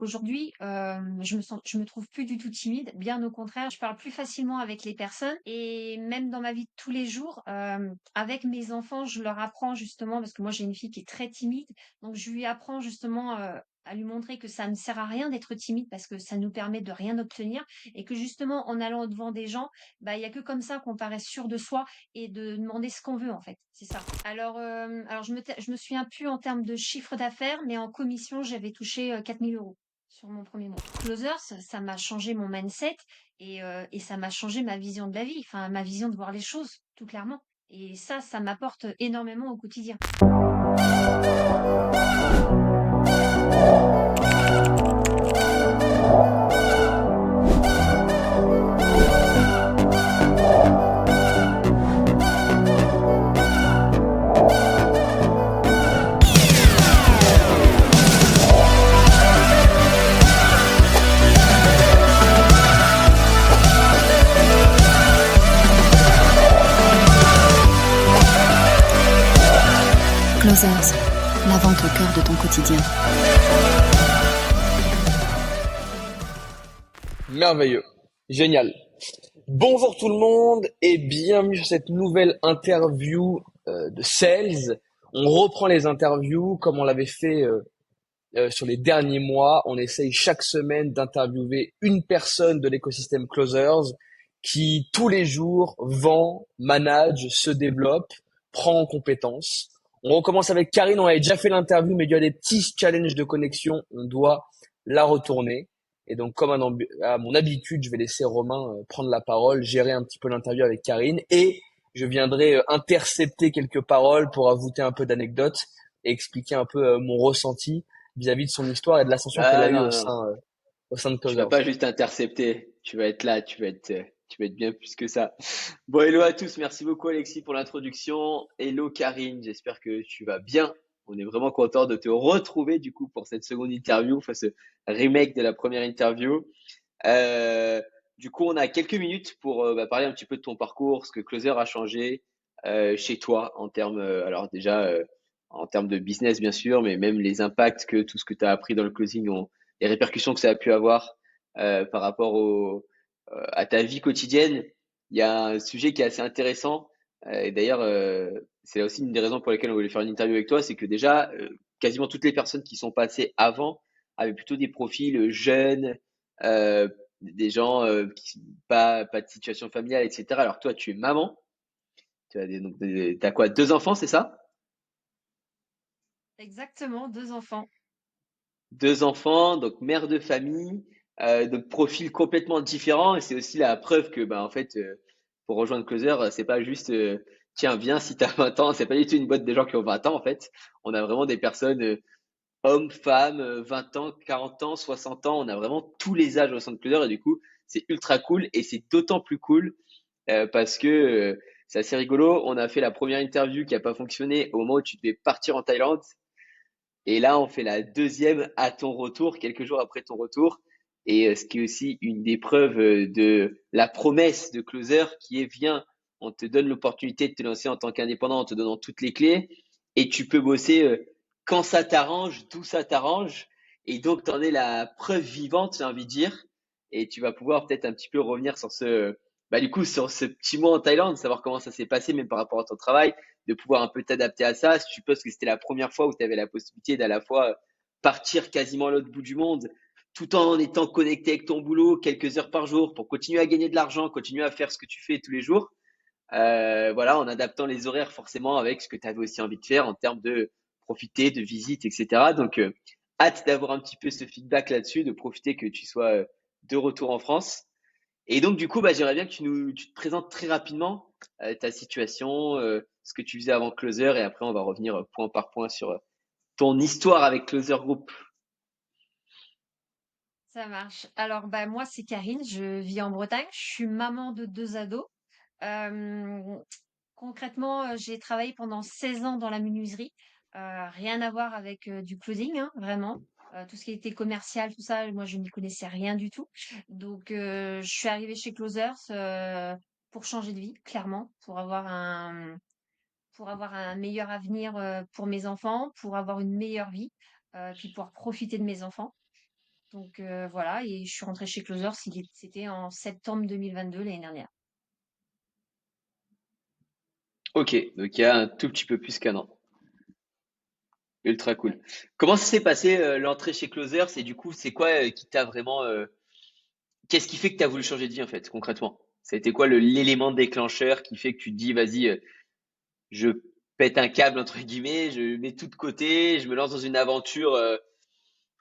Aujourd'hui, je me trouve plus du tout timide, bien au contraire, je parle plus facilement avec les personnes et même dans ma vie de tous les jours, avec mes enfants, je leur apprends justement parce que moi j'ai une fille qui est très timide, donc je lui apprends justement, à lui montrer que ça ne sert à rien d'être timide parce que ça nous permet de rien obtenir et que justement en allant devant des gens, bah, il y a que comme ça qu'on paraît sûr de soi et de demander ce qu'on veut en fait, c'est ça. Alors je me souviens plus en termes de chiffre d'affaires, mais en commission, j'avais touché 4 000 € sur mon premier mois. Closer, ça m'a changé mon mindset et ça m'a changé ma vision de la vie, enfin ma vision de voir les choses, tout clairement. Et ça m'apporte énormément au quotidien. Closers, la vente au cœur de ton quotidien. Merveilleux. Génial. Bonjour tout le monde et bienvenue sur cette nouvelle interview de Sales. On reprend les interviews comme on l'avait fait sur les derniers mois. On essaye chaque semaine d'interviewer une personne de l'écosystème Closers qui tous les jours vend, manage, se développe, prend en compétences. On recommence avec Karine. On avait déjà fait l'interview, mais il y a des petits challenges de connexion. On doit la retourner. Et donc, comme à mon habitude, je vais laisser Romain prendre la parole, gérer un petit peu l'interview avec Karine, et je viendrai intercepter quelques paroles pour ajouter un peu d'anecdotes et expliquer un peu mon ressenti vis-à-vis de son histoire et de l'ascension qu'elle Ah a eue non, non, au sein de tu vas Closers. pas juste intercepter, tu vas être là, tu vas être bien plus que ça. Bon, hello à tous, merci beaucoup Alexis pour l'introduction. Hello Karine, j'espère que tu vas bien. On est vraiment content de te retrouver du coup pour cette seconde interview, enfin ce remake de la première interview. Euh, du coup, on a quelques minutes pour parler un petit peu de ton parcours, ce que Closer a changé chez toi en termes, alors déjà en termes de business bien sûr, mais même les impacts que tout ce que tu as appris dans le closing ont, les répercussions que ça a pu avoir par rapport à ta vie quotidienne. Il y a un sujet qui est assez intéressant et d'ailleurs c'est aussi une des raisons pour lesquelles on voulait faire une interview avec toi, c'est que déjà quasiment toutes les personnes qui sont passées avant avaient plutôt des profils jeunes, euh, des gens qui pas de situation familiale, etc. Alors toi, tu es maman, t'as quoi, deux enfants, c'est ça? Exactement, 2 enfants. Deux enfants, donc mère de famille, donc profil complètement différent. Et c'est aussi la preuve que, en fait, pour rejoindre Closer, c'est pas juste, tiens, viens si t'as 20 ans. C'est pas du tout une boîte de gens qui ont 20 ans, en fait. On a vraiment des personnes, hommes, femmes, 20 ans, 40 ans, 60 ans. On a vraiment tous les âges au sein de Closer. Et du coup, c'est ultra cool. Et c'est d'autant plus cool parce que c'est assez rigolo. On a fait la première interview qui a pas fonctionné au moment où tu devais partir en Thaïlande. Et là, on fait la deuxième à ton retour, quelques jours après ton retour. Et ce qui est aussi une des preuves de la promesse de Closer qui est, viens, on te donne l'opportunité de te lancer en tant qu'indépendant en te donnant toutes les clés. Et tu peux bosser quand ça t'arrange, d'où ça t'arrange. Et donc, tu en es la preuve vivante, j'ai envie de dire. Et tu vas pouvoir peut-être un petit peu revenir sur du coup, sur ce petit mois en Thaïlande, savoir comment ça s'est passé, même par rapport à ton travail, de pouvoir un peu t'adapter à ça. Je suppose que c'était la première fois où tu avais la possibilité d'à la fois partir quasiment à l'autre bout du monde, tout en étant connecté avec ton boulot quelques heures par jour pour continuer à gagner de l'argent, continuer à faire ce que tu fais tous les jours. Voilà, en adaptant les horaires forcément avec ce que tu avais aussi envie de faire en termes de profiter, de visite, etc. Donc, hâte d'avoir un petit peu ce feedback là-dessus, de profiter que tu sois de retour en France. Et donc, du coup, j'aimerais bien que tu te présentes très rapidement ta situation, ce que tu faisais avant Closer, et après, on va revenir point par point sur ton histoire avec Closer Group. Ça marche. Alors, bah, moi, c'est Karine, je vis en Bretagne, je suis maman de 2 ados. Hem, Concrètement, j'ai travaillé pendant 16 ans dans la menuiserie, rien à voir avec, du clothing, hein, vraiment. Tout ce qui était commercial, tout ça, moi, je n'y connaissais rien du tout. Donc, je suis arrivée chez Closers, pour changer de vie, clairement, pour avoir un meilleur avenir, pour mes enfants, pour avoir une meilleure vie, puis pouvoir profiter de mes enfants. Donc voilà, et je suis rentrée chez Closers, c'était en septembre 2022, l'année dernière. Ok, donc il y a un tout petit peu plus qu'un an. Ultra Ouais. cool. Comment ça s'est passé l'entrée chez Closers et du coup, c'est quoi qui t'a vraiment qu'est-ce qui fait que tu as voulu changer de vie en fait, concrètement? Ça a été quoi l'élément déclencheur qui fait que tu te dis vas-y, je pète un câble entre guillemets, je mets tout de côté, je me lance dans une aventure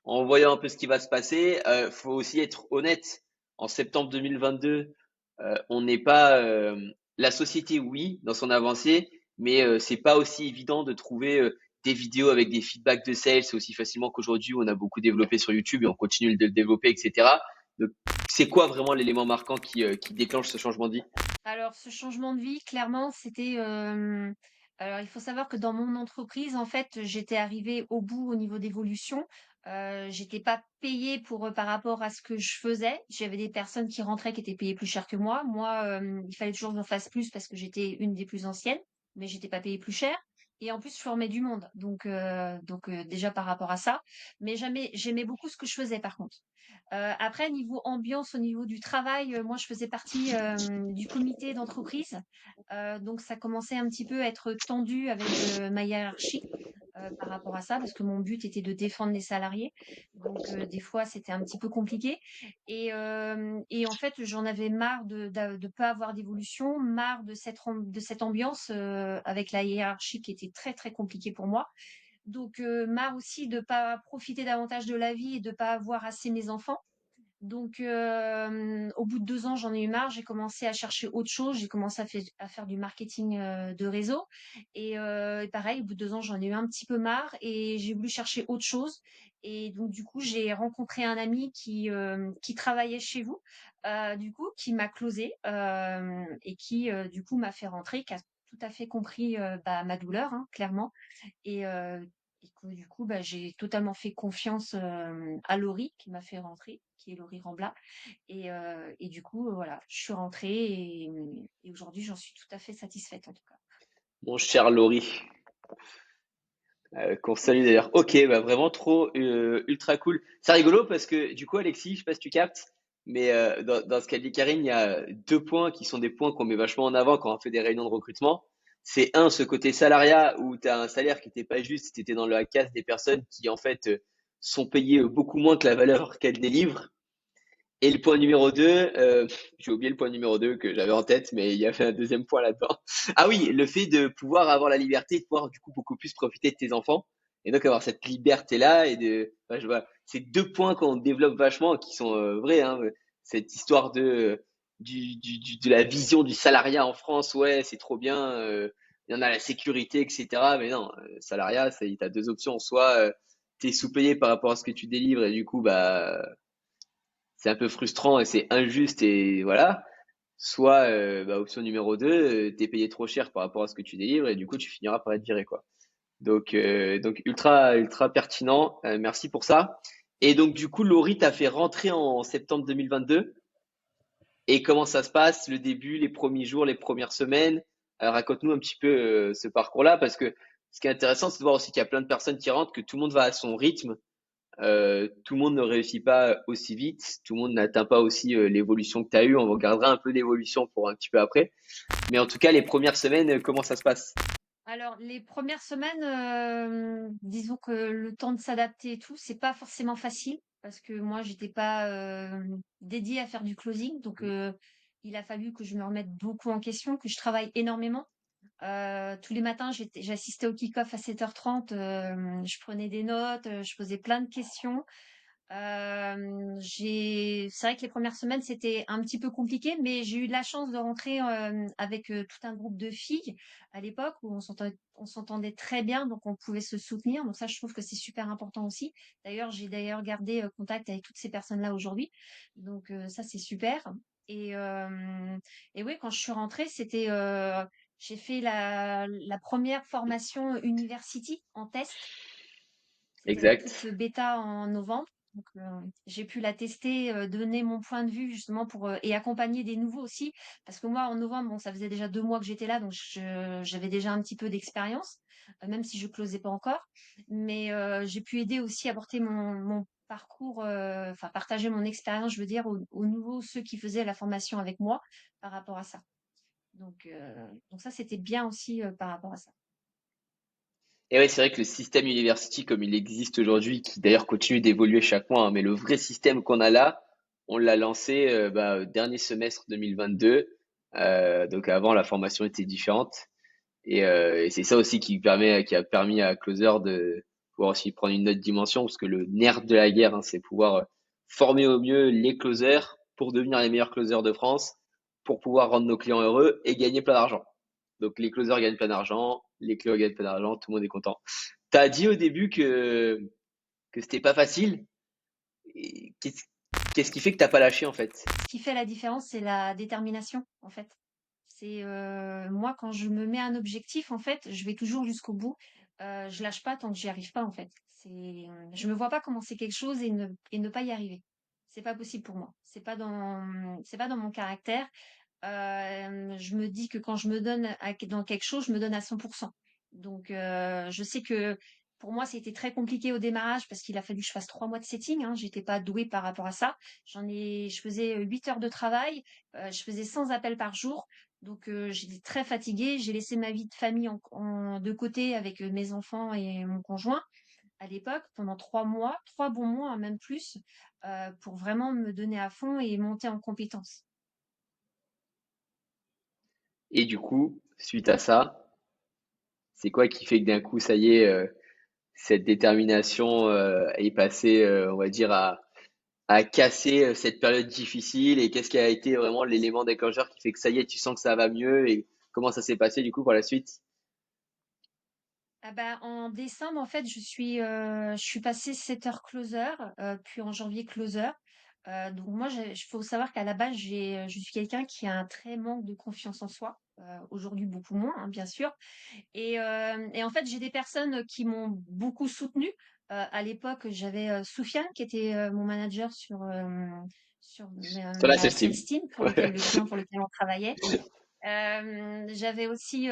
en voyant un peu ce qui va se passer. Faut aussi être honnête. En septembre 2022, on n'est pas la société, oui, dans son avancée, mais c'est pas aussi évident de trouver des vidéos avec des feedbacks de sales aussi facilement qu'aujourd'hui. On a beaucoup développé sur YouTube et on continue de le développer, etc. Donc, c'est quoi vraiment l'élément marquant qui déclenche ce changement de vie? Alors, ce changement de vie, clairement, c'était. Alors, il faut savoir que dans mon entreprise, en fait, j'étais arrivée au bout au niveau d'évolution. J'étais pas payée par rapport à ce que je faisais. J'avais des personnes qui rentraient qui étaient payées plus cher que moi. Moi, il fallait toujours que j'en fasse plus parce que j'étais une des plus anciennes, mais j'étais pas payée plus cher. Et en plus, je formais du monde. Donc, déjà par rapport à ça. Mais j'aimais beaucoup ce que je faisais, par contre. Après, niveau ambiance, au niveau du travail, moi, je faisais partie du comité d'entreprise. Donc, ça commençait un petit peu à être tendu avec ma hiérarchie par rapport à ça, parce que mon but était de défendre les salariés. Donc, des fois, c'était un petit peu compliqué. Et en fait, j'en avais marre de ne pas avoir d'évolution, marre de cette ambiance avec la hiérarchie qui était très, très compliquée pour moi. Donc, marre aussi de ne pas profiter davantage de la vie et de ne pas avoir assez mes enfants. Donc, au bout de 2 ans, j'en ai eu marre. J'ai commencé à chercher autre chose. J'ai commencé à faire du marketing de réseau. Et pareil, au bout de 2 ans, j'en ai eu un petit peu marre et j'ai voulu chercher autre chose. Et donc, du coup, j'ai rencontré un ami qui travaillait chez vous, du coup, qui m'a closé et qui, du coup, m'a fait rentrer, qui a tout à fait compris bah, ma douleur, hein, clairement. Et du coup, bah, j'ai totalement fait confiance à Laurie qui m'a fait rentrer, qui est Laurie Rambla. Et du coup, voilà, je suis rentrée et aujourd'hui, j'en suis tout à fait satisfaite en tout cas. Mon cher Laurie, qu'on salue d'ailleurs. Ok, bah vraiment trop ultra cool. C'est rigolo parce que du coup, Alexis, je sais pas si tu captes, mais dans ce qu'a dit Karine, il y a deux points qui sont des points qu'on met vachement en avant quand on fait des réunions de recrutement. C'est un, ce côté salariat où tu as un salaire qui n'était pas juste, tu étais dans la casse des personnes qui en fait sont payées beaucoup moins que la valeur qu'elles délivrent. Et le point numéro 2, j'ai oublié le point numéro 2 que j'avais en tête, mais il y avait un deuxième point là-dedans. Ah oui, le fait de pouvoir avoir la liberté, de pouvoir du coup beaucoup plus profiter de tes enfants, et donc avoir cette liberté-là, et de, enfin, je vois, c'est deux points qu'on développe vachement, qui sont vrais, hein, cette histoire de la vision du salariat en France, ouais, c'est trop bien, il y en a la sécurité, etc. Mais non, salariat, t'as deux options, soit t'es sous-payé par rapport à ce que tu délivres, et du coup, bah c'est un peu frustrant et c'est injuste et voilà. Soit bah, option numéro 2, t'es payé trop cher par rapport à ce que tu délivres et du coup tu finiras par être viré quoi. Donc ultra pertinent. Merci pour ça. Et donc du coup Laurie t'a fait rentrer en septembre 2022. Et comment ça se passe, le début, les premiers jours, les premières semaines? Raconte-nous un petit peu ce parcours-là parce que ce qui est intéressant c'est de voir aussi qu'il y a plein de personnes qui rentrent, que tout le monde va à son rythme. Tout le monde ne réussit pas aussi vite, tout le monde n'atteint pas aussi l'évolution que tu as eue. On regardera un peu l'évolution pour un petit peu après. Mais en tout cas, les premières semaines, comment ça se passe? Alors, les premières semaines, disons que le temps de s'adapter et tout, c'est pas forcément facile parce que moi, j'étais pas dédiée à faire du closing. Donc, il a fallu que je me remette beaucoup en question, que je travaille énormément. Tous les matins, j'assistais au kick-off à 7h30. Je prenais des notes, je posais plein de questions. C'est vrai que les premières semaines, c'était un petit peu compliqué, mais j'ai eu de la chance de rentrer avec tout un groupe de filles à l'époque où on s'entendait très bien, donc on pouvait se soutenir. Donc ça, je trouve que c'est super important aussi. D'ailleurs, j'ai d'ailleurs gardé contact avec toutes ces personnes-là aujourd'hui. Donc ça, c'est super. Et, euh, et oui, quand je suis rentrée, j'ai fait la première formation University en test. C'était la toute Exact. bêta en novembre. Donc, j'ai pu la tester, donner mon point de vue justement et accompagner des nouveaux aussi. Parce que moi, en novembre, bon, ça faisait déjà 2 mois que j'étais là, donc j'avais déjà un petit peu d'expérience, même si je closais pas encore. Mais j'ai pu aider aussi à porter mon parcours, enfin partager mon expérience, je veux dire, aux nouveaux, ceux qui faisaient la formation avec moi par rapport à ça. Donc ça, c'était bien aussi par rapport à ça. Et ouais, c'est vrai que le système university comme il existe aujourd'hui, qui d'ailleurs continue d'évoluer chaque mois, hein, mais le vrai système qu'on a là, on l'a lancé dernier semestre 2022. Donc avant, la formation était différente. Et c'est ça aussi qui a permis à Closer de pouvoir aussi prendre une autre dimension, parce que le nerf de la guerre, hein, c'est pouvoir former au mieux les closers pour devenir les meilleurs closers de France, pour pouvoir rendre nos clients heureux et gagner plein d'argent. Donc les closers gagnent plein d'argent, les clients gagnent plein d'argent, tout le monde est content. T'as dit au début que c'était pas facile. Et qu'est-ce qui fait que t'as pas lâché en fait? Ce qui fait la différence, c'est la détermination, en fait. C'est moi quand je me mets un objectif, en fait, je vais toujours jusqu'au bout. Je lâche pas tant que j'y arrive pas, en fait. Je me vois pas commencer quelque chose et ne pas y arriver. C'est pas possible pour moi. C'est pas dans mon caractère. Je me dis que quand je me donne dans quelque chose, je me donne à 100%. Donc, je sais que pour moi, c'était très compliqué au démarrage parce qu'il a fallu que je fasse 3 mois de setting. Hein. J'étais pas douée par rapport à ça. Je faisais 8 heures de travail, je faisais 100 appels par jour. Donc, j'étais très fatiguée. J'ai laissé ma vie de famille de côté avec mes enfants et mon conjoint à l'époque pendant 3 mois, 3 bons mois, hein, même plus, pour vraiment me donner à fond et monter en compétences. Et du coup, suite à ça, c'est quoi qui fait que d'un coup, ça y est, cette détermination est passée, on va dire, à casser cette période difficile et qu'est-ce qui a été vraiment l'élément déclencheur qui fait que ça y est, tu sens que ça va mieux et comment ça s'est passé du coup pour la suite? Ah bah, en décembre, en fait, je suis passée 7 heures closer, puis en janvier closer. Donc moi, il faut savoir qu'à la base, je suis quelqu'un qui a un très manque de confiance en soi. Aujourd'hui, beaucoup moins, hein, bien sûr. Et en fait, j'ai des personnes qui m'ont beaucoup soutenue. À l'époque, j'avais Soufiane, qui était mon manager sur Sur la ma sales self-team. team, Ouais. le client pour lequel on travaillait. J'avais aussi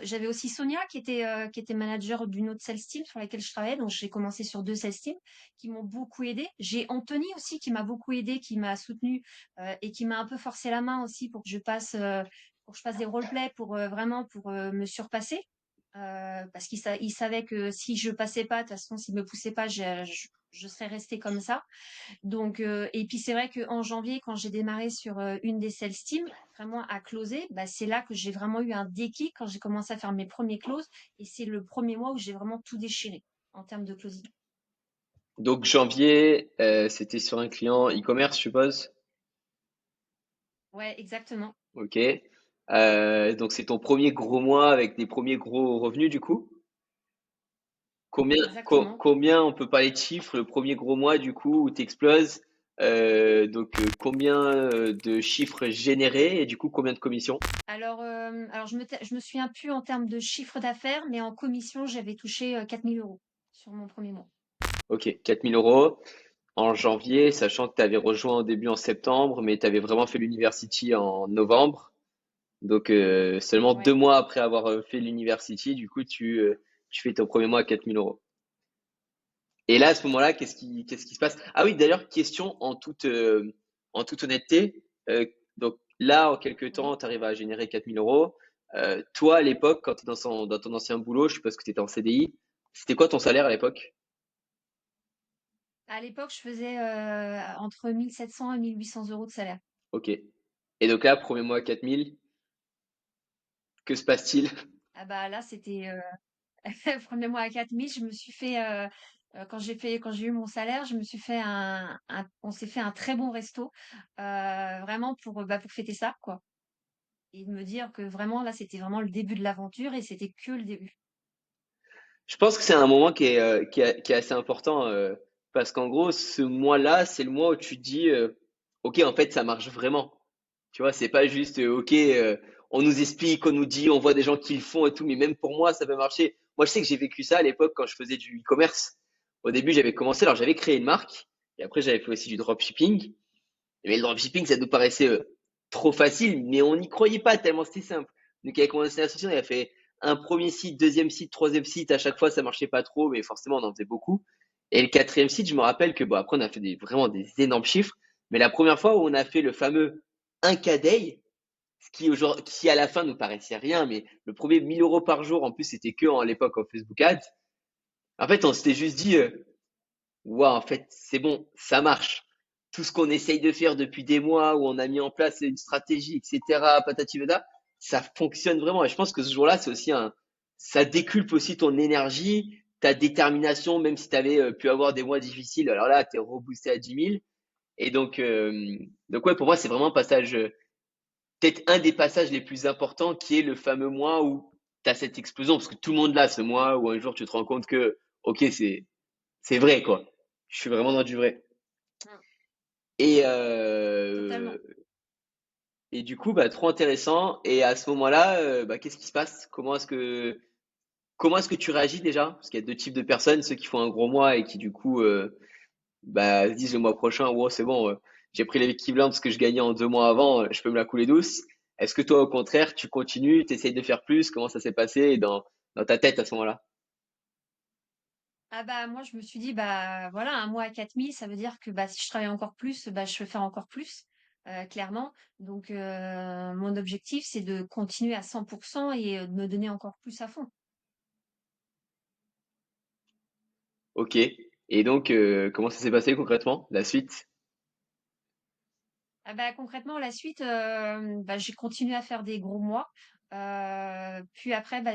j'avais aussi Sonia qui était manager d'une autre sales team sur laquelle je travaillais. Donc j'ai commencé sur 2 sales teams qui m'ont beaucoup aidé. J'ai Anthony aussi qui m'a beaucoup aidé, qui m'a soutenu et qui m'a un peu forcé la main aussi pour que je fasse des roleplays vraiment pour me surpasser. Parce il savait que si je passais pas, de toute façon, s'il me poussait pas, je serais restée comme ça. Donc, et puis c'est vrai qu'en janvier, quand j'ai démarré sur une des sales teams, vraiment à closer, bah, c'est là que j'ai vraiment eu un déclic quand j'ai commencé à faire mes premiers closes. Et c'est le premier mois où j'ai vraiment tout déchiré en termes de closing. Donc janvier, c'était sur un client e-commerce, je suppose. Ouais, exactement. Ok. Donc c'est ton premier gros mois avec des premiers gros revenus du coup. Exactement. Combien on peut parler de chiffres le premier gros mois du coup où tu exploses. Combien de chiffres générés et du coup combien de commissions? Alors je me souviens plus en termes de chiffre d'affaires, mais en commission, j'avais touché 4 000 euros sur mon premier mois. Ok, 4 000 € en janvier, sachant que tu avais rejoint au début en septembre, mais tu avais vraiment fait l'university en novembre. Donc seulement deux Ouais. mois après avoir fait l'university, du coup tu fais ton premier mois à 4 000 €. Et là à ce moment-là, qu'est-ce qui se passe? Ah oui, d'ailleurs question en toute honnêteté. Donc là en quelques temps, Oui. tu arrives à générer 4 000 €. Toi à l'époque, quand tu es dans ton ancien boulot, je suppose que tu étais en CDI. C'était quoi ton salaire à l'époque? À l'époque, je faisais entre 1 700 et 1 800 € de salaire. Ok. Et donc là, premier mois à 4 000, que se passe-t-il? Ah bah là, c'était premier mois à 4 000. Je me suis fait quand j'ai eu mon salaire, je me suis fait on s'est fait un très bon resto, vraiment pour fêter ça, quoi. Et de me dire que vraiment là, c'était vraiment le début de l'aventure et c'était que le début. Je pense que c'est un moment qui est assez important parce qu'en gros, ce mois-là, c'est le mois où tu te dis, ok, en fait, ça marche vraiment. Tu vois, c'est pas juste, ok, on nous explique, on nous dit, on voit des gens qui le font et tout, mais même pour moi, ça peut marcher. Moi, je sais que j'ai vécu ça à l'époque quand je faisais du e-commerce. Au début, j'avais commencé, alors j'avais créé une marque et après, j'avais fait aussi du dropshipping. Mais le dropshipping, ça nous paraissait trop facile, mais on n'y croyait pas tellement c'était simple. Donc avec mon ancien associé, on a fait un premier site, deuxième site, troisième site. À chaque fois, ça marchait pas trop, mais forcément, on en faisait beaucoup. Et le quatrième site, je me rappelle que, bon, après, on a fait vraiment des énormes chiffres, mais la première fois où on a fait le fameux 1K Day, qui à la fin nous paraissait rien, mais le premier 1 000 € par jour, en plus, c'était que à l'époque en Facebook Ads. En fait, on s'était juste dit, waouh, en fait, c'est bon, ça marche. Tout ce qu'on essaye de faire depuis des mois, où on a mis en place une stratégie, etc., patati patata, ça fonctionne vraiment. Et je pense que ce jour-là, c'est aussi ça déculpe aussi ton énergie, ta détermination, même si tu avais pu avoir des mois difficiles. Alors là, tu es reboosté à 10 000. Et donc ouais, pour moi, c'est vraiment un passage, peut-être un des passages les plus importants, qui est le fameux mois où tu as cette explosion, parce que tout le monde l'a, ce mois où un jour tu te rends compte que, ok, c'est vrai, quoi. Je suis vraiment dans du vrai. Mmh. Et, Totalement. et du coup, bah, trop intéressant. Et à ce moment-là, bah, qu'est-ce qui se passe? Comment est-ce que tu réagis déjà? Parce qu'il y a deux types de personnes, ceux qui font un gros mois et qui du coup, bah, se disent le mois prochain, wow, c'est bon, j'ai pris l'équivalent de ce que je gagnais en 2 mois avant, je peux me la couler douce. Est-ce que toi, au contraire, tu continues, tu essayes de faire plus? Comment ça s'est passé dans ta tête à ce moment-là? Ah bah, moi, je me suis dit, bah voilà, un mois à 4 000, ça veut dire que bah, si je travaille encore plus, bah, je peux faire encore plus, clairement. Donc, mon objectif, c'est de continuer à 100% et de me donner encore plus à fond. Ok. Et donc, comment ça s'est passé concrètement, la suite? Ah bah, concrètement, la suite, bah, j'ai continué à faire des gros mois. Puis après, bah,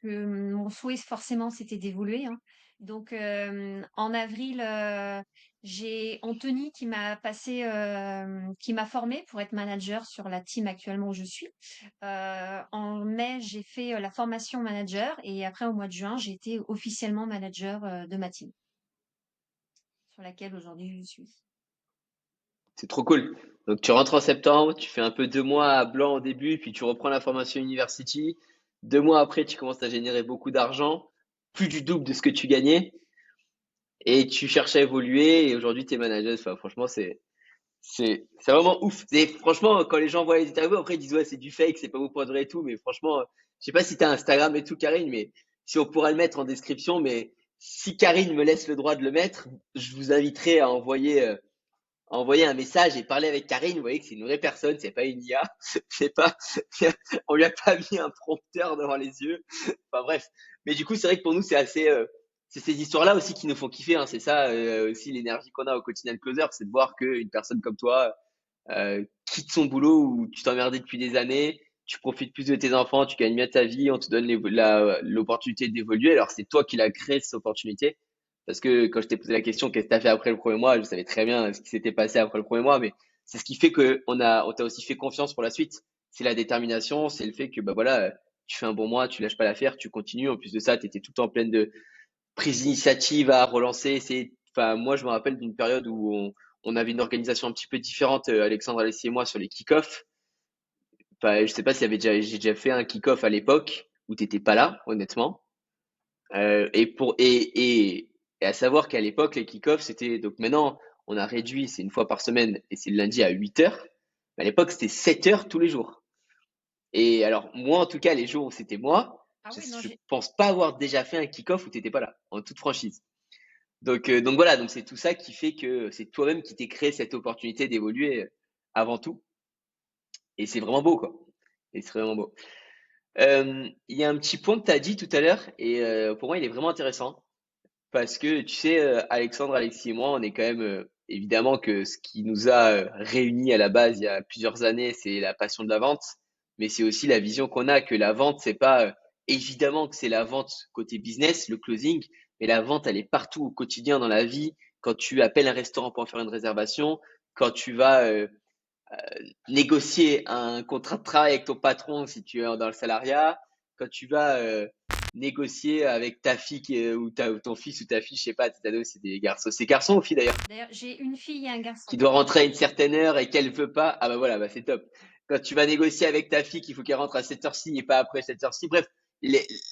mon souhait, forcément, c'était d'évoluer, hein. Donc, en avril, j'ai Anthony qui m'a formé pour être manager sur la team actuellement où je suis. En mai, j'ai fait la formation manager et après, au mois de juin, j'ai été officiellement manager de ma team sur laquelle aujourd'hui je suis. C'est trop cool. Donc, tu rentres en septembre, tu fais un peu 2 mois à blanc au début, puis tu reprends la formation university. 2 mois après, tu commences à générer beaucoup d'argent, plus du double de ce que tu gagnais, et tu cherches à évoluer, et aujourd'hui, tu es manager. Enfin, franchement, c'est vraiment ouf. Et franchement, quand les gens voient les interviews, après, ils disent, ouais, c'est du fake, c'est pas vous pour de vrai et tout, mais franchement, je sais pas si tu as Instagram et tout, Karine, mais si on pourra le mettre en description, mais si Karine me laisse le droit de le mettre, je vous inviterai à envoyer un message et parler avec Karine. Vous voyez que c'est une vraie personne, c'est pas une IA. C'est pas, on lui a pas mis un prompteur devant les yeux. Enfin bref. Mais du coup, c'est vrai que pour nous, c'est ces histoires-là aussi qui nous font kiffer, hein. C'est ça aussi l'énergie qu'on a au quotidien de Closer, c'est de voir qu'une personne comme toi quitte son boulot où tu t'emmerdais depuis des années, tu profites plus de tes enfants, tu gagnes bien ta vie, on te donne l'opportunité d'évoluer. Alors c'est toi qui l'as créé cette opportunité. Parce que quand je t'ai posé la question, qu'est-ce que tu as fait après le premier mois, je savais très bien ce qui s'était passé après le premier mois, mais c'est ce qui fait que on t'a aussi fait confiance pour la suite. C'est la détermination, c'est le fait que, bah voilà, tu fais un bon mois, tu lâches pas l'affaire, tu continues. En plus de ça, tu étais tout en pleine de prise d'initiative à relancer. Enfin, moi, je me rappelle d'une période où on avait une organisation un petit peu différente, Alexandre, Alessi et moi, sur les kick-offs. Enfin, je sais pas s'il y avait j'ai déjà fait un kick-off à l'époque où t'étais pas là, honnêtement. Et à savoir qu'à l'époque, les kick-offs, c'était, donc maintenant, on a réduit, c'est une fois par semaine et c'est le lundi à 8 heures. Mais à l'époque, c'était 7 heures tous les jours. Et alors, moi, en tout cas, les jours où c'était moi, Ah oui, non, je pense pas avoir déjà fait un kick-off où t'étais pas là, en toute franchise. Donc voilà, donc c'est tout ça qui fait que c'est toi-même qui t'es créé cette opportunité d'évoluer avant tout. Et c'est vraiment beau, quoi. Et c'est vraiment beau. Il y a un petit point que tu as dit tout à l'heure, et pour moi, il est vraiment intéressant. Parce que tu sais, Alexandre, Alexis et moi, on est quand même évidemment que ce qui nous a réunis à la base il y a plusieurs années, c'est la passion de la vente, mais c'est aussi la vision qu'on a que la vente, c'est pas évidemment que c'est la vente côté business, le closing, mais la vente, elle est partout au quotidien dans la vie. Quand tu appelles un restaurant pour en faire une réservation, quand tu vas négocier un contrat de travail avec ton patron si tu es dans le salariat, quand tu vas négocier avec ta fille ou ton fils ou ta fille, je sais pas, tes ados, c'est des garçons, c'est garçons ou filles d'ailleurs, d'ailleurs, j'ai une fille et un qui garçon. doit rentrer à une certaine heure et qu'elle veut pas, ah bah voilà, bah c'est top. Quand tu vas négocier avec ta fille qu'il faut qu'elle rentre à cette heure-ci et pas après cette heure-ci, bref,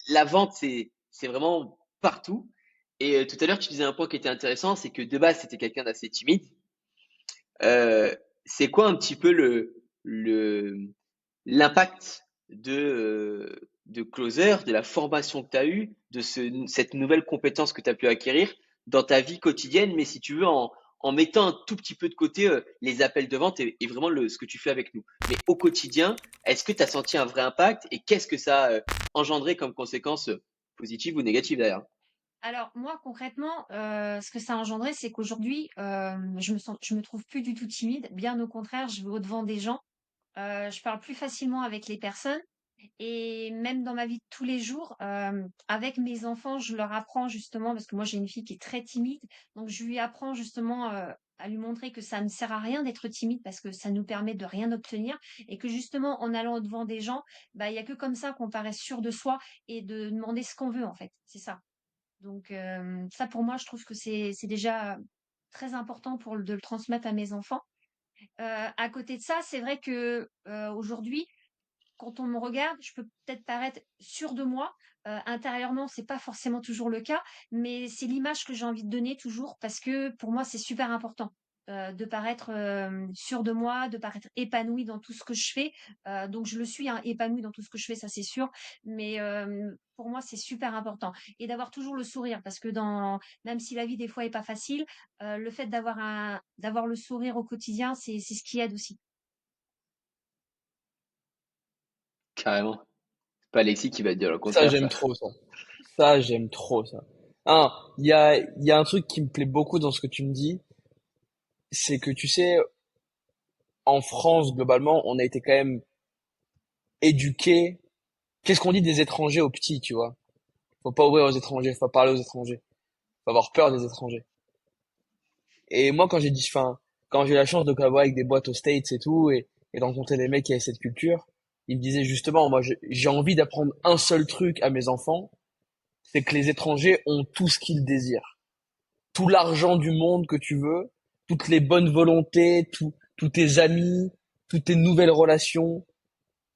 la vente c'est vraiment partout. Et tout à l'heure tu disais un point qui était intéressant, c'est que de base c'était quelqu'un d'assez timide. Euh, c'est quoi un petit peu le l'impact de Closer, de la formation que tu as eue, de cette nouvelle compétence que tu as pu acquérir, dans ta vie quotidienne, mais si tu veux, en mettant un tout petit peu de côté les appels de vente et vraiment ce que tu fais avec nous. Mais au quotidien, est-ce que tu as senti un vrai impact et qu'est-ce que ça a engendré comme conséquence positive ou négative d'ailleurs? Alors moi concrètement, ce que ça a engendré, c'est qu'aujourd'hui, je me trouve plus du tout timide. Bien au contraire, je vais au-devant des gens, je parle plus facilement avec les personnes et même dans ma vie de tous les jours, avec mes enfants, je leur apprends justement parce que moi j'ai une fille qui est très timide, donc je lui apprends justement, à lui montrer que ça ne sert à rien d'être timide parce que ça nous permet de rien obtenir et que justement en allant au-devant des gens, bah, il y a que comme ça qu'on paraît sûr de soi et de demander ce qu'on veut en fait, c'est ça. Donc ça pour moi, je trouve que c'est déjà très important de le transmettre à mes enfants. À côté de ça, c'est vrai que, aujourd'hui, quand on me regarde, je peux peut-être paraître sûre de moi. Intérieurement, c'est pas forcément toujours le cas, mais c'est l'image que j'ai envie de donner toujours parce que pour moi, c'est super important, de paraître, sûre de moi, de paraître épanouie dans tout ce que je fais. Donc je le suis, hein, épanouie dans tout ce que je fais, ça c'est sûr, mais pour moi, c'est super important et d'avoir toujours le sourire parce que même si la vie des fois est pas facile, le fait d'avoir le sourire au quotidien, c'est ce qui aide aussi. Carrément. C'est pas Alexis qui va te dire le Ça, contraire, j'aime ça. trop ça. Ça, j'aime trop ça. Un, il y a un truc qui me plaît beaucoup dans ce que tu me dis, c'est que tu sais, en France, globalement, on a été quand même éduqués. Qu'est-ce qu'on dit des étrangers aux petits, tu vois? Faut pas ouvrir aux étrangers, faut pas parler aux étrangers, faut avoir peur des étrangers. Et moi, quand j'ai eu la chance de collaborer avec des boîtes aux States et tout, et de rencontrer des mecs qui avaient cette culture, ils me disaient justement, moi, j'ai envie d'apprendre un seul truc à mes enfants, c'est que les étrangers ont tout ce qu'ils désirent. Tout l'argent du monde que tu veux, toutes les bonnes volontés, tous tes amis, toutes tes nouvelles relations,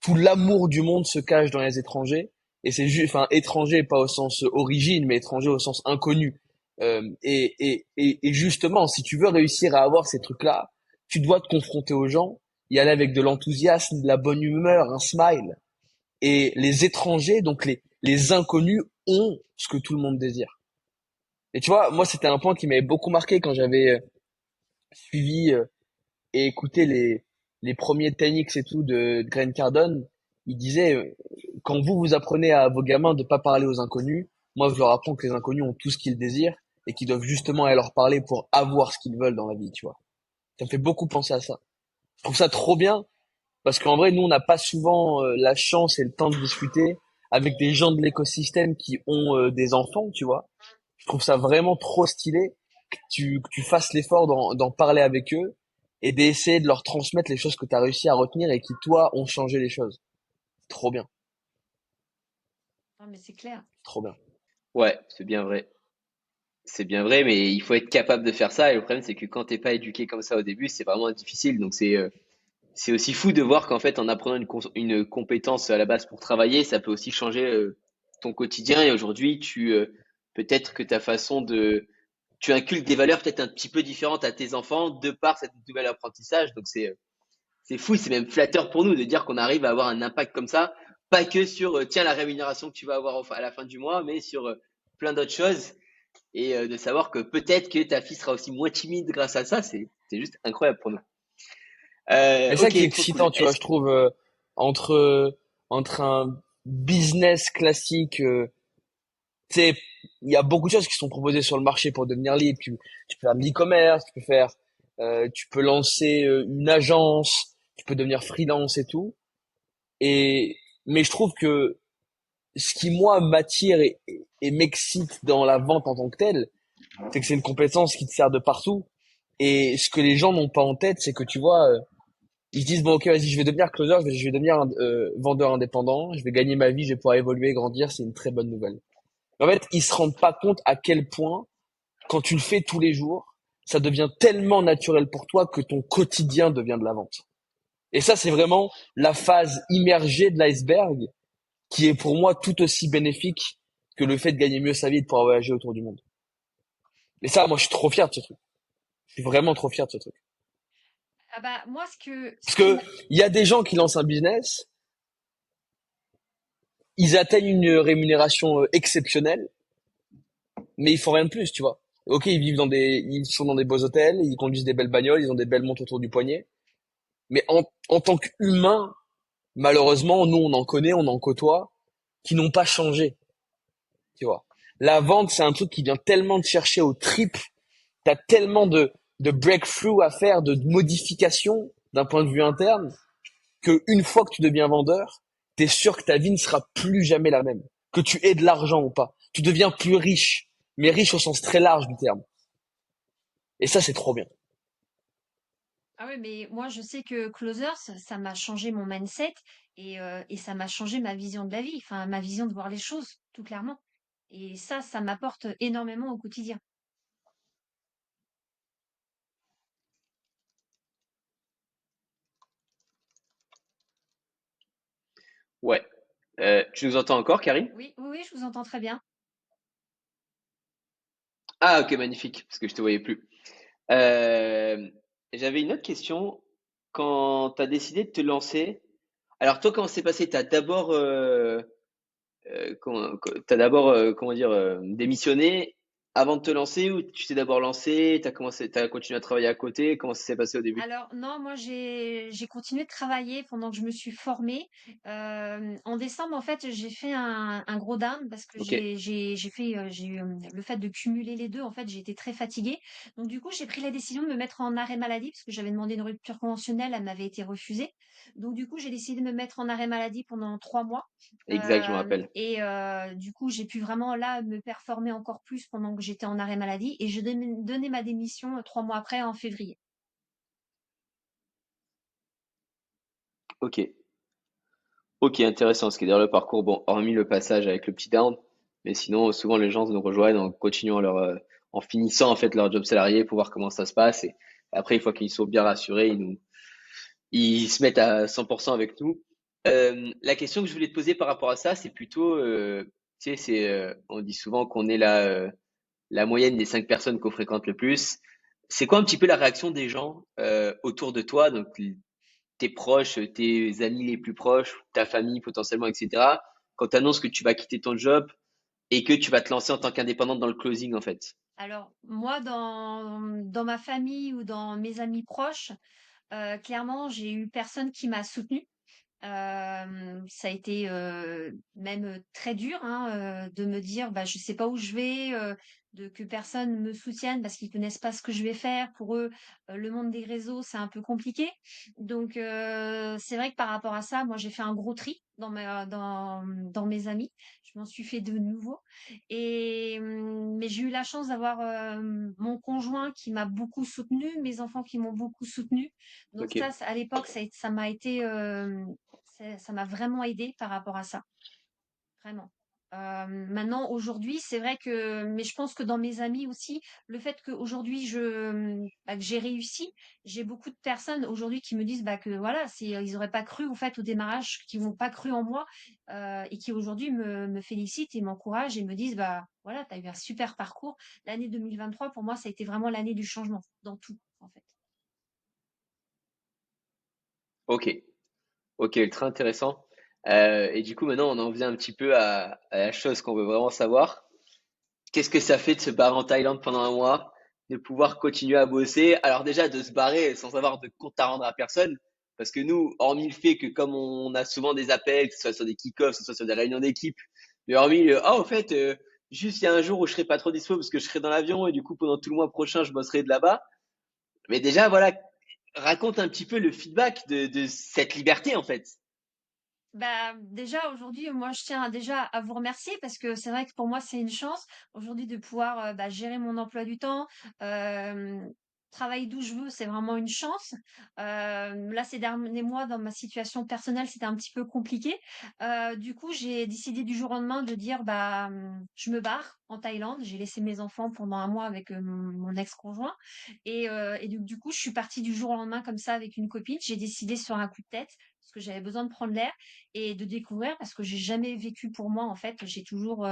tout l'amour du monde se cache dans les étrangers. Et c'est juste, enfin, étranger pas au sens origine, mais étranger au sens inconnu. Et justement, si tu veux réussir à avoir ces trucs-là, tu dois te confronter aux gens, y aller avec de l'enthousiasme, de la bonne humeur, un smile. Et les étrangers, donc les inconnus, ont ce que tout le monde désire. Et tu vois, moi, c'était un point qui m'avait beaucoup marqué quand j'avais suivi et écouté les premiers 10X et tout de Grant Cardone. Il disait, quand vous apprenez à vos gamins de pas parler aux inconnus, moi, je leur apprends que les inconnus ont tout ce qu'ils désirent et qu'ils doivent justement aller leur parler pour avoir ce qu'ils veulent dans la vie, tu vois. Ça me fait beaucoup penser à ça. Je trouve ça trop bien parce qu'en vrai, nous, on n'a pas souvent la chance et le temps de discuter avec des gens de l'écosystème qui ont des enfants, tu vois. Je trouve ça vraiment trop stylé que tu fasses l'effort d'en parler avec eux et d'essayer de leur transmettre les choses que tu as réussi à retenir et qui, toi, ont changé les choses. Trop bien, Non, mais c'est clair. trop bien. Ouais, c'est bien vrai. C'est bien vrai, mais il faut être capable de faire ça. Et le problème, c'est que quand t'es pas éduqué comme ça au début, c'est vraiment difficile. Donc c'est aussi fou de voir qu'en fait, en apprenant une compétence à la base pour travailler, ça peut aussi changer ton quotidien. Et aujourd'hui, peut-être que ta façon tu inculques des valeurs peut-être un petit peu différentes à tes enfants de par cette nouvel apprentissage. Donc c'est fou, c'est même flatteur pour nous de dire qu'on arrive à avoir un impact comme ça, pas que sur tiens la rémunération que tu vas avoir à la fin du mois, mais sur plein d'autres choses et de savoir que peut-être que ta fille sera aussi moins timide grâce à ça, c'est juste incroyable pour nous. Et ça Ok, qui est trop cool. excitant, tu vois, je trouve, entre un business classique, tu sais, il y a beaucoup de choses qui sont proposées sur le marché pour devenir libre. Tu peux faire de l'e-commerce, tu peux lancer une agence, tu peux devenir freelance et tout. Mais je trouve que ce qui moi m'attire et m'excite dans la vente en tant que telle, c'est que c'est une compétence qui te sert de partout. Et ce que les gens n'ont pas en tête, c'est que tu vois, ils se disent bon ok vas-y je vais devenir closer, je vais devenir un vendeur indépendant, je vais gagner ma vie, je vais pouvoir évoluer, grandir, c'est une très bonne nouvelle. En fait, ils se rendent pas compte à quel point, quand tu le fais tous les jours, ça devient tellement naturel pour toi que ton quotidien devient de la vente. Et ça, c'est vraiment la phase immergée de l'iceberg qui est pour moi tout aussi bénéfique que le fait de gagner mieux sa vie et de pouvoir voyager autour du monde. Et ça, moi, je suis trop fier de ce truc. Je suis vraiment trop fier de ce truc. Ah bah, moi, ce Parce qui que m'a il y a des gens qui lancent un business, ils atteignent une rémunération exceptionnelle, mais ils font rien de plus, tu vois. Ok, ils sont dans des beaux hôtels, ils conduisent des belles bagnoles, ils ont des belles montres autour du poignet. Mais en tant qu'humain, malheureusement, nous, on en connaît, on en côtoie, qui n'ont pas changé, tu vois. La vente, c'est un truc qui vient tellement te chercher aux tripes. T'as tellement de breakthrough à faire, de modifications d'un point de vue interne, que une fois que tu deviens vendeur, t'es sûr que ta vie ne sera plus jamais la même. Que tu aies de l'argent ou pas. Tu deviens plus riche, mais riche au sens très large du terme. Et ça, c'est trop bien. Ah oui, mais moi, je sais que Closer, ça m'a changé mon mindset et ça m'a changé ma vision de la vie, enfin, ma vision de voir les choses, tout clairement. Et ça m'apporte énormément au quotidien. Ouais. Tu nous entends encore, Karine? Oui, oui, oui, je vous entends très bien. Ah, ok, magnifique, parce que je te voyais plus. Euh, J'avais une autre question. Quand tu as décidé de te lancer, alors toi, comment c'est passé? T'as d'abord, comment dire, démissionné avant de te lancer ou tu t'es d'abord lancé, t'as continué à travailler à côté? Comment ça s'est passé au début? Alors non, moi j'ai continué de travailler pendant que je me suis formée. En décembre, en fait, j'ai fait un gros down parce que Ok, j'ai eu le fait de cumuler les deux. En fait, j'ai été très fatiguée. Donc du coup, j'ai pris la décision de me mettre en arrêt maladie parce que j'avais demandé une rupture conventionnelle, elle m'avait été refusée. Donc du coup, j'ai décidé de me mettre en arrêt maladie pendant 3 mois. exact, je me rappelle. Du coup, j'ai pu vraiment là me performer encore plus pendant que j'étais en arrêt maladie et je donnais ma démission 3 mois après en février. Ok, ok, intéressant. Ce qui est d'ailleurs le parcours, bon, hormis le passage avec le petit down, mais sinon, souvent les gens nous rejoignent en continuant en finissant en fait leur job salarié pour voir comment ça se passe. Et après, une fois qu'ils sont bien rassurés, ils se mettent à 100% avec nous. La question que je voulais te poser par rapport à ça, c'est plutôt, tu sais, on dit souvent qu'on est la moyenne des 5 personnes qu'on fréquente le plus. C'est quoi un petit peu la réaction des gens autour de toi, donc tes proches, tes amis les plus proches, ta famille potentiellement, etc. Quand tu annonces que tu vas quitter ton job et que tu vas te lancer en tant qu'indépendante dans le closing en fait. Alors, moi, dans ma famille ou dans mes amis proches, clairement, j'ai eu personne qui m'a soutenue. Ça a été même très dur hein, de me dire bah je sais pas où je vais, de que personne me soutienne parce qu'ils connaissent pas ce que je vais faire. Pour eux, le monde des réseaux c'est un peu compliqué. Donc c'est vrai que par rapport à ça, moi j'ai fait un gros tri dans mes amis. Je m'en suis fait de nouveaux mais j'ai eu la chance d'avoir mon conjoint qui m'a beaucoup soutenue, mes enfants qui m'ont beaucoup soutenue. Donc Ok, à l'époque ça m'a été ça m'a vraiment aidé par rapport à ça, vraiment. Maintenant, aujourd'hui, c'est vrai que, mais je pense que dans mes amis aussi, le fait qu'aujourd'hui bah, que j'ai réussi, j'ai beaucoup de personnes aujourd'hui qui me disent bah, que voilà, ils n'auraient pas cru au fait au démarrage, qui n'ont pas cru en moi et qui aujourd'hui me félicitent et m'encouragent et me disent bah voilà, tu as eu un super parcours. L'année 2023, pour moi, ça a été vraiment l'année du changement dans tout, en fait. ok, ok, ultra intéressant. Et du coup, maintenant, on en vient un petit peu à la chose qu'on veut vraiment savoir. Qu'est-ce que ça fait de se barrer en Thaïlande pendant un mois, de pouvoir continuer à bosser? Alors déjà, de se barrer sans avoir de compte à rendre à personne, parce que nous, hormis le fait que comme on a souvent des appels, que ce soit sur des kick-offs, que ce soit sur des réunions d'équipe, mais hormis au fait, juste il y a un jour où je serai pas trop dispo parce que je serai dans l'avion et du coup pendant tout le mois prochain je bosserai de là-bas. Mais déjà, voilà, raconte un petit peu le feedback de cette liberté en fait. Bah, déjà aujourd'hui, moi je tiens déjà à vous remercier parce que c'est vrai que pour moi c'est une chance aujourd'hui de pouvoir bah, gérer mon emploi du temps, euh, travailler d'où je veux, c'est vraiment une chance. Là ces derniers mois dans ma situation personnelle c'était un petit peu compliqué. Du coup j'ai décidé du jour au lendemain de dire bah je me barre en Thaïlande. J'ai laissé mes enfants pendant un mois avec mon ex-conjoint et du coup je suis partie du jour au lendemain comme ça avec une copine. J'ai décidé sur un coup de tête parce que j'avais besoin de prendre l'air et de découvrir parce que j'ai jamais vécu pour moi en fait. J'ai toujours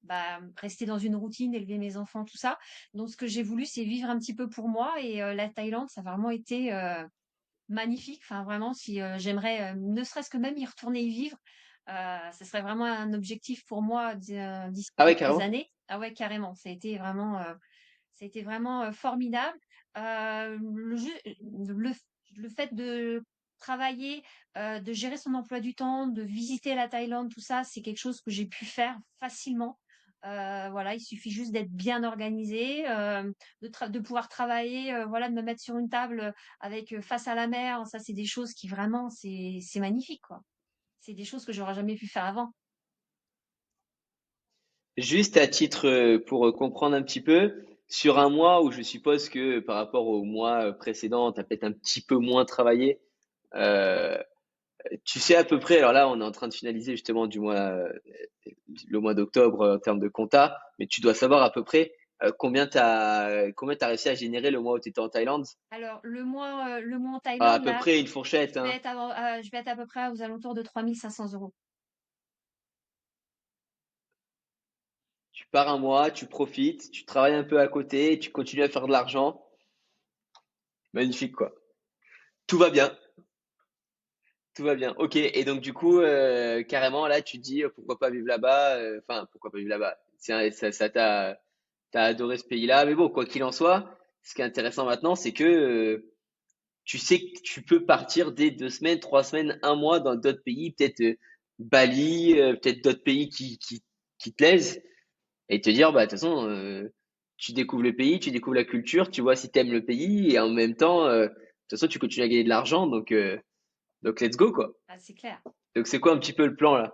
bah, resté dans une routine, élever mes enfants, tout ça. Donc ce que j'ai voulu, c'est vivre un petit peu pour moi et la Thaïlande, ça a vraiment été magnifique. Enfin vraiment, si j'aimerais ne serait-ce que même y retourner y vivre, ce serait vraiment un objectif pour moi d'ici Ah ouais, quelques carrément. années. Ah ouais, carrément. Ça a été vraiment Ça a été vraiment formidable. Le, le fait de travailler, de gérer son emploi du temps, de visiter la Thaïlande, tout ça, c'est quelque chose que j'ai pu faire facilement. Voilà, il suffit juste d'être bien organisé, de pouvoir travailler, voilà, de me mettre sur une table avec face à la mer. Ça, c'est des choses qui vraiment, c'est magnifique, quoi. C'est des choses que j'aurais jamais pu faire avant. Juste à titre pour comprendre un petit peu, sur un mois où je suppose que par rapport au mois précédent, tu as peut-être un petit peu moins travaillé, euh, tu sais à peu près, alors là on est en train de finaliser justement le mois d'octobre en termes de compta, mais tu dois savoir à peu près combien t'as réussi à générer le mois où tu étais en Thaïlande? Alors, le mois en À Thaïlande, peu là, près une fourchette, hein. je vais être à peu près aux alentours de 3 500 euros. Tu pars un mois, tu profites, tu travailles un peu à côté, tu continues à faire de l'argent. Magnifique quoi. Tout va bien. Tout va bien. Ok. Et donc du coup, carrément là, tu te dis pourquoi pas vivre là-bas. Enfin, pourquoi pas vivre là-bas. T'as adoré ce pays-là. Mais bon, quoi qu'il en soit, ce qui est intéressant maintenant, c'est que tu sais que tu peux partir dès 2 semaines, 3 semaines, un mois dans d'autres pays, peut-être Bali, peut-être d'autres pays qui te plaisent, et te dire bah de toute façon, tu découvres le pays, tu découvres la culture, tu vois si t'aimes le pays, et en même temps, de toute façon, tu continues à gagner de l'argent, donc let's go quoi. Ah, c'est clair. Donc c'est quoi un petit peu le plan là?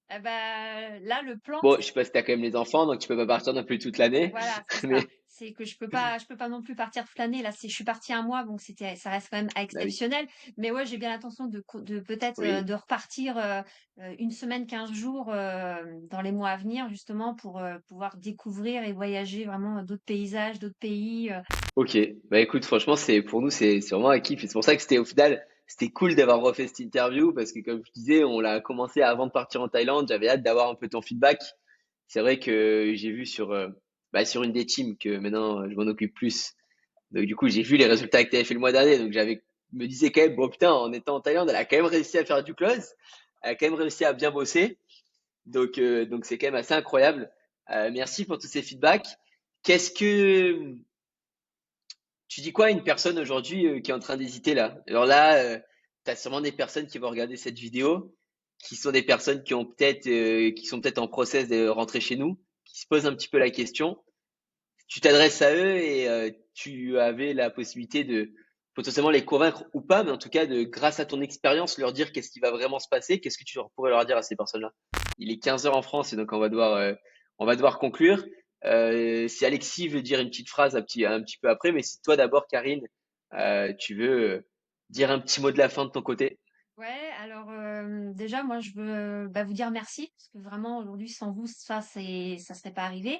Eh ben, là, le plan, Bon, je sais pas si t'as quand même les enfants, donc tu peux pas partir non plus toute l'année, voilà, c'est ça. mais C'est que je peux pas non plus partir toute l'année. Là, je suis partie un mois, donc ça reste quand même bah oui, exceptionnel. Mais ouais, j'ai bien l'intention de peut-être oui. de repartir une semaine, 15 jours dans les mois à venir, justement pour pouvoir découvrir et voyager vraiment d'autres paysages, d'autres pays. Ok, bah écoute, franchement, pour nous, c'est vraiment un kiff. Et c'est pour ça que au final, c'était cool d'avoir refait cette interview parce que comme je disais, on l'a commencé avant de partir en Thaïlande. J'avais hâte d'avoir un peu ton feedback. C'est vrai que j'ai vu sur une des teams que maintenant je m'en occupe plus. Donc du coup, j'ai vu les résultats que tu avais fait le mois dernier. Donc me disais quand même, bon putain, en étant en Thaïlande, elle a quand même réussi à faire du close. Elle a quand même réussi à bien bosser. Donc c'est quand même assez incroyable. Merci pour tous ces feedbacks. Qu'est-ce que Tu dis quoi à une personne aujourd'hui qui est en train d'hésiter là? Alors là, tu as sûrement des personnes qui vont regarder cette vidéo, qui sont des personnes qui sont peut-être en process de rentrer chez nous, qui se posent un petit peu la question. Tu t'adresses à eux et tu avais la possibilité de potentiellement les convaincre ou pas, mais en tout cas de, grâce à ton expérience, leur dire qu'est-ce qui va vraiment se passer. Qu'est-ce que pourrais leur dire à ces personnes-là? Il est 15 heures en France et donc on va devoir conclure. Si Alexis veut dire une petite phrase un petit peu après, mais si toi d'abord, Karine, tu veux dire un petit mot de la fin de ton côté. Ouais, alors déjà moi je veux vous dire merci parce que vraiment aujourd'hui sans vous ça serait pas arrivé.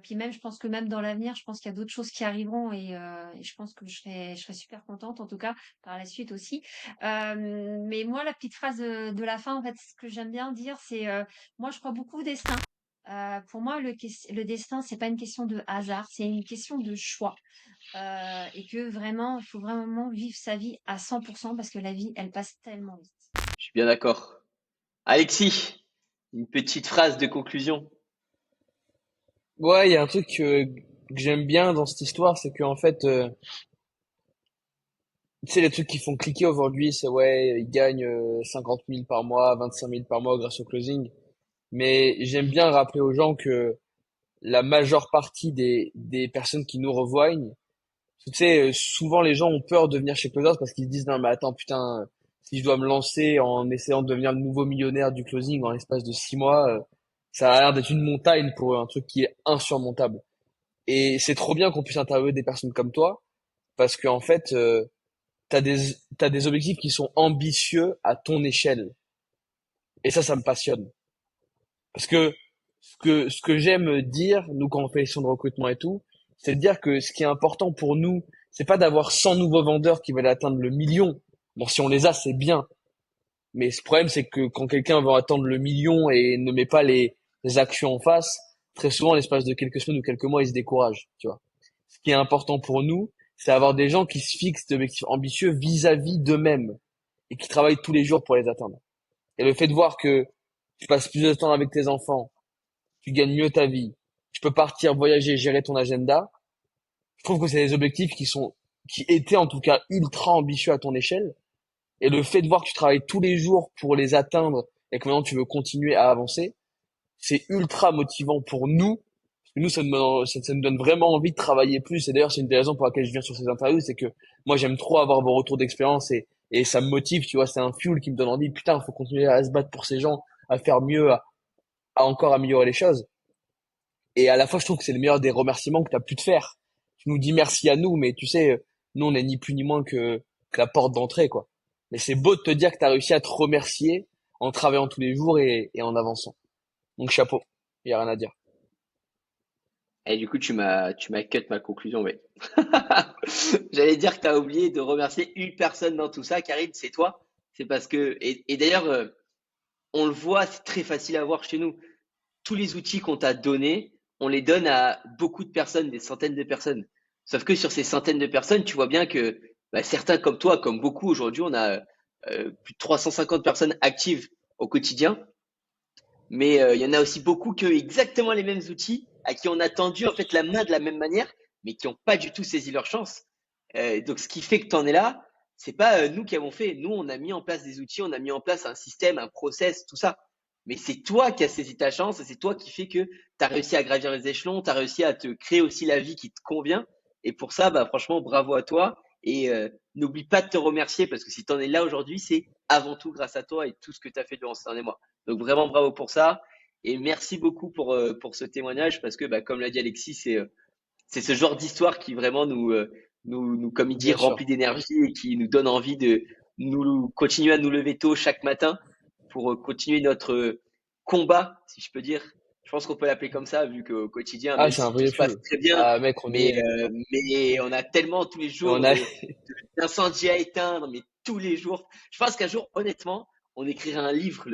Puis même je pense que même dans l'avenir je pense qu'il y a d'autres choses qui arriveront et je pense que je serais super contente en tout cas par la suite aussi. Mais moi la petite phrase de la fin en fait ce que j'aime bien dire c'est moi je crois beaucoup au destin. Pour moi le destin c'est pas une question de hasard c'est une question de choix. Et que vraiment, il faut vraiment vivre sa vie à 100% parce que la vie, elle passe tellement vite. Je suis bien d'accord. Alexis, une petite phrase de conclusion. Ouais, il y a un truc que j'aime bien dans cette histoire, c'est qu'en fait, tu sais, les trucs qui font cliquer aujourd'hui, c'est ouais, ils gagnent 50 000 par mois, 25 000 par mois grâce au closing. Mais j'aime bien rappeler aux gens que la majeure partie des personnes qui nous rejoignent, tu sais, souvent les gens ont peur de venir chez Closers parce qu'ils se disent non mais attends putain, si je dois me lancer en essayant de devenir le nouveau millionnaire du closing en l'espace de 6 mois, ça a l'air d'être une montagne pour eux, un truc qui est insurmontable. Et c'est trop bien qu'on puisse interviewer des personnes comme toi parce qu'en fait, t'as des objectifs qui sont ambitieux à ton échelle. Et ça me passionne. Parce que ce que j'aime dire, nous, quand on fait les sessions de recrutement et tout, c'est de dire que ce qui est important pour nous, c'est pas d'avoir 100 nouveaux vendeurs qui veulent atteindre le million. Bon, si on les a, c'est bien. Mais ce problème, c'est que quand quelqu'un veut atteindre le million et ne met pas les actions en face, très souvent, l'espace de quelques semaines ou quelques mois, il se décourage, tu vois. Ce qui est important pour nous, c'est avoir des gens qui se fixent des objectifs ambitieux vis-à-vis d'eux-mêmes et qui travaillent tous les jours pour les atteindre. Et le fait de voir que tu passes plus de temps avec tes enfants, tu gagnes mieux ta vie, tu peux partir voyager, gérer ton agenda, Je trouve que c'est des objectifs qui étaient en tout cas ultra ambitieux à ton échelle. Et le fait de voir que tu travailles tous les jours pour les atteindre et que maintenant tu veux continuer à avancer, c'est ultra motivant pour nous. Parce que nous, ça nous donne vraiment envie de travailler plus. Et d'ailleurs, c'est une des raisons pour laquelle je viens sur ces interviews, c'est que moi, j'aime trop avoir vos retours d'expérience et ça me motive, tu vois, c'est un fuel qui me donne envie. Putain, faut continuer à se battre pour ces gens, à faire mieux, à encore améliorer les choses. Et à la fois, je trouve que c'est le meilleur des remerciements que tu as pu te faire. Tu nous dis merci à nous, mais tu sais, nous, on est ni plus ni moins que la porte d'entrée, quoi. Mais c'est beau de te dire que tu as réussi à te remercier en travaillant tous les jours et en avançant. Donc, chapeau. Il y a rien à dire. Et du coup, tu m'as cut ma conclusion, mec. J'allais dire que tu as oublié de remercier une personne dans tout ça. Karine, c'est toi. C'est parce que, et d'ailleurs, on le voit, c'est très facile à voir chez nous. Tous les outils qu'on t'a donnés, on les donne à beaucoup de personnes, des centaines de personnes. Sauf que sur ces centaines de personnes, tu vois bien que bah, certains comme toi, comme beaucoup aujourd'hui, on a plus de 350 personnes actives au quotidien. Mais il y en a aussi beaucoup qui ont exactement les mêmes outils, à qui on a tendu en fait la main de la même manière, mais qui n'ont pas du tout saisi leur chance. Donc ce qui fait que tu en es là, c'est pas nous qui avons fait. Nous, on a mis en place des outils, on a mis en place un système, un process, tout ça. Mais c'est toi qui as saisi ta chance et c'est toi qui fait que tu as réussi à gravir les échelons, tu as réussi à te créer aussi la vie qui te convient. Et pour ça, bah, franchement, bravo à toi. Et n'oublie pas de te remercier parce que si tu en es là aujourd'hui, c'est avant tout grâce à toi et tout ce que tu as fait durant ces derniers mois. Donc vraiment bravo pour ça. Et merci beaucoup pour ce témoignage parce que, bah, comme l'a dit Alexis, c'est ce genre d'histoire qui vraiment nous, comme il dit, Bien sûr. remplit d'énergie et qui nous donne envie de nous continuer à nous lever tôt chaque matin pour continuer notre combat, si je peux dire. Je pense qu'on peut l'appeler comme ça, vu qu'au quotidien, Ah, même c'est un si tout vrai se passe feu. très bien, Ah, mec, mais on a tellement tous les jours on a, d'incendies à éteindre, mais tous les jours. Je pense qu'un jour, honnêtement, on écrira un livre,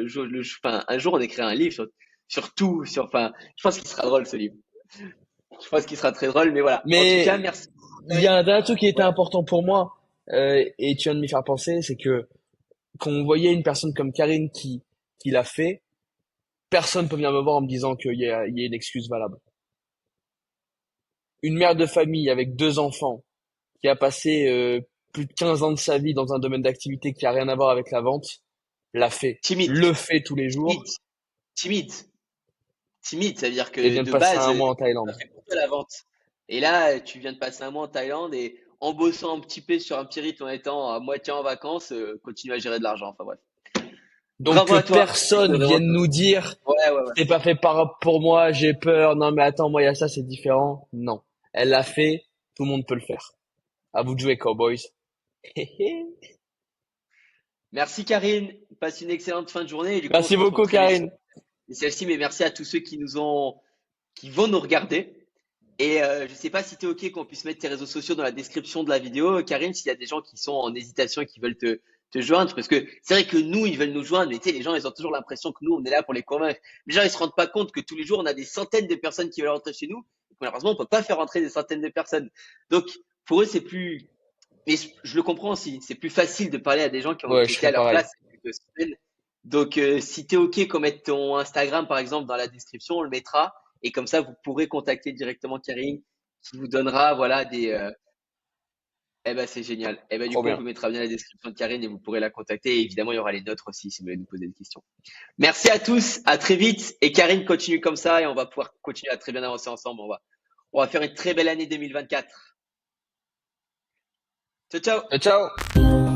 enfin, un jour, on écrira un livre sur tout, enfin, je pense qu'il sera drôle, ce livre. Je pense qu'il sera très drôle, mais voilà. En tout cas, mais merci. il y a un dernier truc qui était Ouais. important pour moi, et tu viens de m'y faire penser, c'est que quand on voyait une personne comme Karine qui l'a fait, personne peut venir me voir en me disant qu'il y a une excuse valable. Une mère de famille avec 2 enfants qui a passé plus de 15 ans de sa vie dans un domaine d'activité qui a rien à voir avec la vente, l'a fait, Timide, le fait tous les timide, jours, timide, timide. Ça veut dire et que vient de de passer base, un mois en ça Thaïlande. fait pour toi la vente. Et là, tu viens de passer un mois en Thaïlande et en bossant un petit peu sur un petit rythme, en étant à moitié en vacances, continue à gérer de l'argent. Enfin bref. Donc Bravo que à toi. C'est personne vraiment vienne top. nous dire Ouais, ouais, ouais. c'est pas fait pour moi, j'ai peur, non mais attends, moi il y a ça, c'est différent. Non. Elle l'a fait, tout le monde peut le faire. À vous de jouer, cowboys. Merci Karine. Passe une excellente fin de journée. Et du coup, on Merci se retrouve beaucoup, très vite sur Karine. celle-ci. Mais merci à tous ceux qui vont nous regarder. Et je sais pas si tu es OK qu'on puisse mettre tes réseaux sociaux dans la description de la vidéo. Karine, s'il y a des gens qui sont en hésitation et qui veulent te joindre, parce que c'est vrai que nous, ils veulent nous joindre, mais tu sais, les gens, ils ont toujours l'impression que nous, on est là pour les convaincre. Les gens, ils se rendent pas compte que tous les jours, on a des centaines de personnes qui veulent rentrer chez nous. Et que malheureusement, on peut pas faire rentrer des centaines de personnes. Donc, pour eux, c'est plus, mais je le comprends aussi, c'est plus facile de parler à des gens Ouais, qui je étaient serais à leur pareil. place il y a quelques semaines. Donc, si tu es OK qu'on mette ton Instagram, par exemple, dans la description, on le mettra. Et comme ça, vous pourrez contacter directement Karine qui vous donnera, voilà, eh ben, c'est génial. Eh ben, du Trop coup, on bien. vous mettra bien la description de Karine et vous pourrez la contacter. Et évidemment, il y aura les nôtres aussi si vous voulez nous poser des questions. Merci à tous. À très vite. Et Karine continue comme ça et on va pouvoir continuer à très bien avancer ensemble. On va faire une très belle année 2024. Ciao, ciao. Ciao, ciao.